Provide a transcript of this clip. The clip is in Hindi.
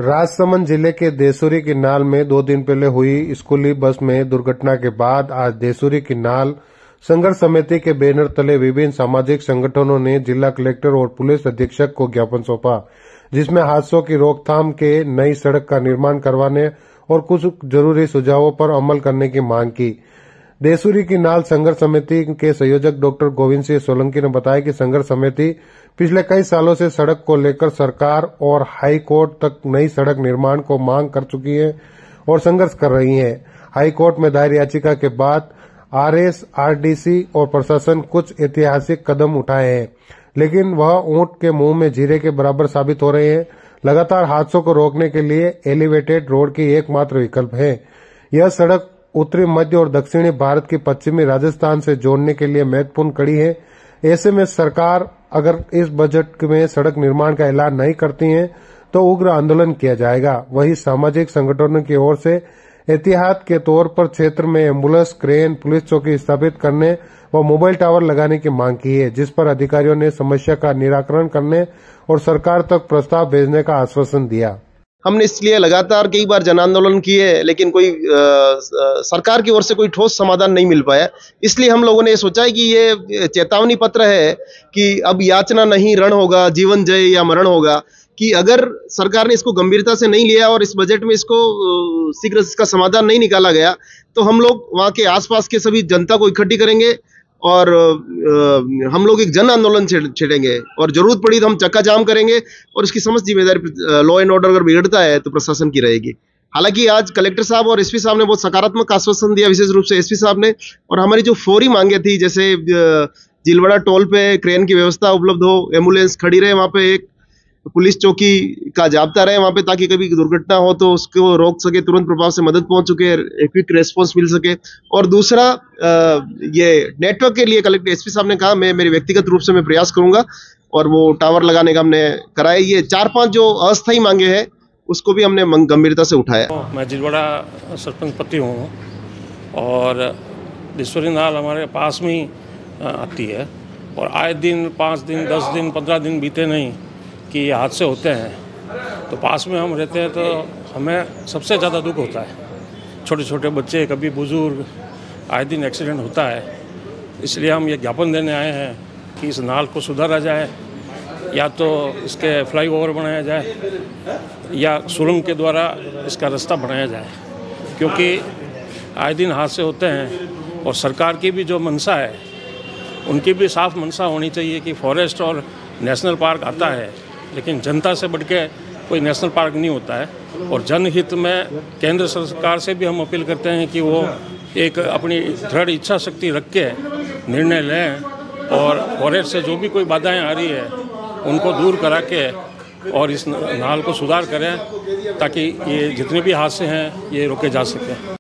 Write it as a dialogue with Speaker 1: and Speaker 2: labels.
Speaker 1: राजसमंद जिले के देसुरी किन्नाल में 2 दिन पहले हुई स्कूली बस में दुर्घटना के बाद आज देसुरी किन्नाल संघर्ष समिति के बैनर तले विभिन्न सामाजिक संगठनों ने जिला कलेक्टर और पुलिस अधीक्षक को ज्ञापन सौंपा, जिसमें हादसों की रोकथाम के नई सड़क का निर्माण करवाने और कुछ जरूरी सुझावों पर अमल करने की मांग की। देसुरी किन्नाल संघर्ष समिति के संयोजक डॉक्टर गोविंद सिंह सोलंकी ने बताया कि संघर्ष समिति पिछले कई सालों से सड़क को लेकर सरकार और हाई कोर्ट तक नई सड़क निर्माण को मांग कर चुकी है और संघर्ष कर रही है। हाई कोर्ट में दायर याचिका के बाद आरएसआरडीसी और प्रशासन कुछ ऐतिहासिक कदम उठाए हैं, लेकिन वह ऊंट के मुंह में जीरे के बराबर साबित हो रहे हैं। लगातार हादसों को रोकने के लिए एलिवेटेड रोड की एकमात्र विकल्प है। यह सड़क उत्तरी, मध्य और दक्षिणी भारत की पश्चिमी राजस्थान से जोड़ने के लिए महत्वपूर्ण कड़ी है। ऐसे में सरकार अगर इस बजट में सड़क निर्माण का ऐलान नहीं करती है तो उग्र आंदोलन किया जाएगा। वहीं सामाजिक संगठनों की ओर से एहतियात के तौर पर क्षेत्र में एम्बुलेंस, क्रेन, पुलिस चौकी स्थापित करने व मोबाइल टावर लगाने की मांग की है, जिस पर अधिकारियों ने समस्या का निराकरण करने और सरकार तक प्रस्ताव भेजने का आश्वासन दिया।
Speaker 2: हमने इसलिए लगातार कई बार जन आंदोलन किए, लेकिन कोई सरकार की ओर से कोई ठोस समाधान नहीं मिल पाया। इसलिए हम लोगों ने सोचा है कि ये चेतावनी पत्र है कि अब याचना नहीं, रण होगा, जीवन जय या मरण होगा। कि अगर सरकार ने इसको गंभीरता से नहीं लिया और इस बजट में इसको शीघ्र इसका समाधान नहीं निकाला गया, तो हम लोग वहाँ के आसपास के सभी जनता को इकट्ठी करेंगे और हम लोग एक जन आंदोलन छेड़ेंगे और जरूरत पड़ी तो हम चक्का जाम करेंगे और इसकी समस्त जिम्मेदारी लॉ एंड ऑर्डर अगर बिगड़ता है तो प्रशासन की रहेगी। हालांकि आज कलेक्टर साहब और एसपी साहब ने बहुत सकारात्मक आश्वासन दिया, विशेष रूप से एसपी साहब ने। और हमारी जो फौरी मांगे थी, जैसे जिलवाड़ा टोल पे क्रेन की व्यवस्था उपलब्ध हो, एम्बुलेंस खड़ी रहे वहाँ पे, एक पुलिस चौकी का जाब्ता रहे वहां पे, ताकि कभी दुर्घटना हो तो उसको रोक सके, तुरंत प्रभाव से मदद पहुंच सके, क्विक रेस्पॉन्स मिल सके। और दूसरा, ये नेटवर्क के लिए कलेक्टर एसपी साहब ने कहा, मैं मेरे व्यक्तिगत रूप से मैं प्रयास करूंगा और वो टावर लगाने का हमने कराया। ये 4-5 जो अस्थायी मांगे हैं उसको भी हमने गंभीरता से उठाया।
Speaker 3: मैं जिलवाड़ा सरपंच पति हूँ और देसुरी किन्नाल हमारे पास में ही आती है और आए दिन 5 दिन, 10 दिन, 15 दिन बीते नहीं कि ये हादसे होते हैं। तो पास में हम रहते हैं तो हमें सबसे ज़्यादा दुख होता है। छोटे छोटे बच्चे, कभी बुजुर्ग, आए दिन एक्सीडेंट होता है। इसलिए हम ये ज्ञापन देने आए हैं कि इस नाल को सुधारा जाए, या तो इसके फ्लाईओवर बनाया जाए या सुरंग के द्वारा इसका रास्ता बनाया जाए, क्योंकि आए दिन हादसे होते हैं। और सरकार की भी जो मंशा है, उनकी भी साफ मंशा होनी चाहिए कि फॉरेस्ट और नेशनल पार्क आता है, लेकिन जनता से बढ़ के कोई नेशनल पार्क नहीं होता है। और जनहित में केंद्र सरकार से भी हम अपील करते हैं कि वो एक अपनी दृढ़ इच्छा शक्ति रख के निर्णय लें और फॉरेस्ट से जो भी कोई बाधाएं आ रही है उनको दूर करा के और इस नाल को सुधार करें, ताकि ये जितने भी हादसे हैं ये रोके जा सकें।